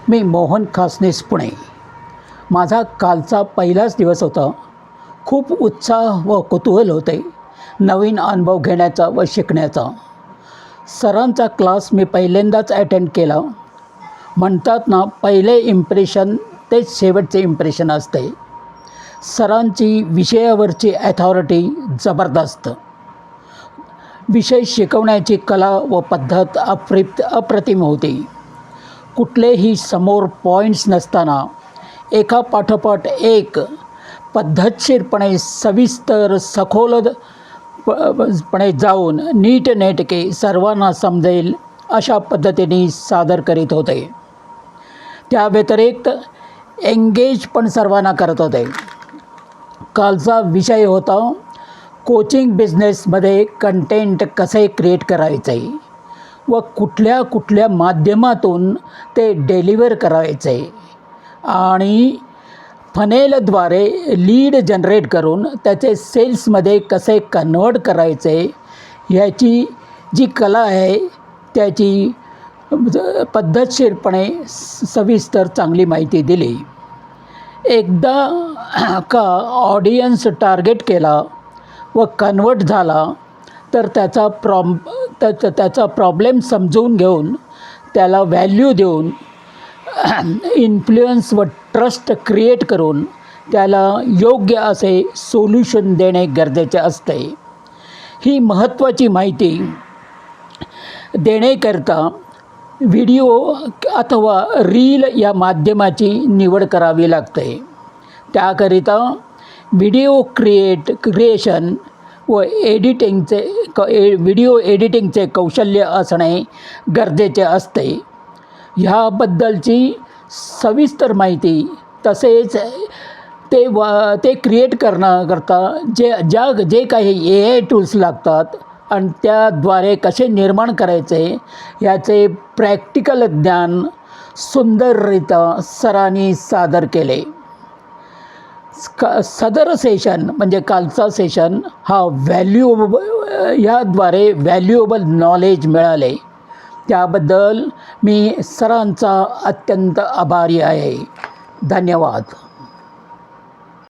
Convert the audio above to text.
मी मोहन खासनीस पुणे. माझा कालचा पहिलाच दिवस होता. खूप उत्साह व कुतूहल होते नवीन अनुभव घेण्याचा व शिकण्याचा. सरांचा क्लास मी पहिल्यांदाच अटेंड केला. म्हणतात ना, पहिले इम्प्रेशन तेच शेवटचे इम्प्रेशन असते. सरांची विषयावरची ॲथॉरिटी जबरदस्त. विषय शिकवण्याची कला व पद्धत अप्रतिम होती. कुठलेही समोर पॉईंट्स नसताना एकापाठोपाठ एक पद्धतशीरपणे सविस्तर सखोलपणे जाऊन नीटनेटके सर्वांना समजेल अशा पद्धतीने सादर करीत होते. त्या व्यतिरिक्त एंगेज पण सर्वांना करत होते. कालचा विषय होता कोचिंग बिझनेसमध्ये कंटेंट कसे क्रिएट करायचे व कुठल्या कुठल्या माध्यमातून ते डिलिव्हर करायचे आणि फनेलद्वारे लीड जनरेट करून त्याचे सेल्समध्ये कसे कन्वर्ट करायचे ह्याची जी कला आहे त्याची पद्धतशीरपणे सविस्तर चांगली माहिती दिली. एकदा का ऑडियन्स टार्गेट केला व कन्वर्ट झाला तर त्याचा प्रॉब्लेम समजून घेऊन त्याला व्हॅल्यू देऊन इन्फ्लुअन्स व ट्रस्ट क्रिएट करून त्याला योग्य असे सोल्युशन देणे गरजेचे असते. ही महत्त्वाची माहिती देण्याकरता व्हिडिओ अथवा रील या माध्यमाची निवड करावी लागते. त्याकरिता व्हिडिओ क्रिएशन व व्हिडिओ एडिटिंगचे कौशल्य असणे गरजेचे असते. ह्याबद्दलची सविस्तर माहिती तसेच ते क्रिएट करण्याकरता जे काही AI टूल्स लागतात आणि त्याद्वारे कसे निर्माण करायचे याचे प्रॅक्टिकल ज्ञान सुंदररित्या सरांनी सादर केले. सदर सेशन म्हणजे कालचा सेशन हा ह्याद्वारे व्हॅल्युएबल नॉलेज मिळाले. त्याबद्दल मी सरांचा अत्यंत आभारी आहे. धन्यवाद.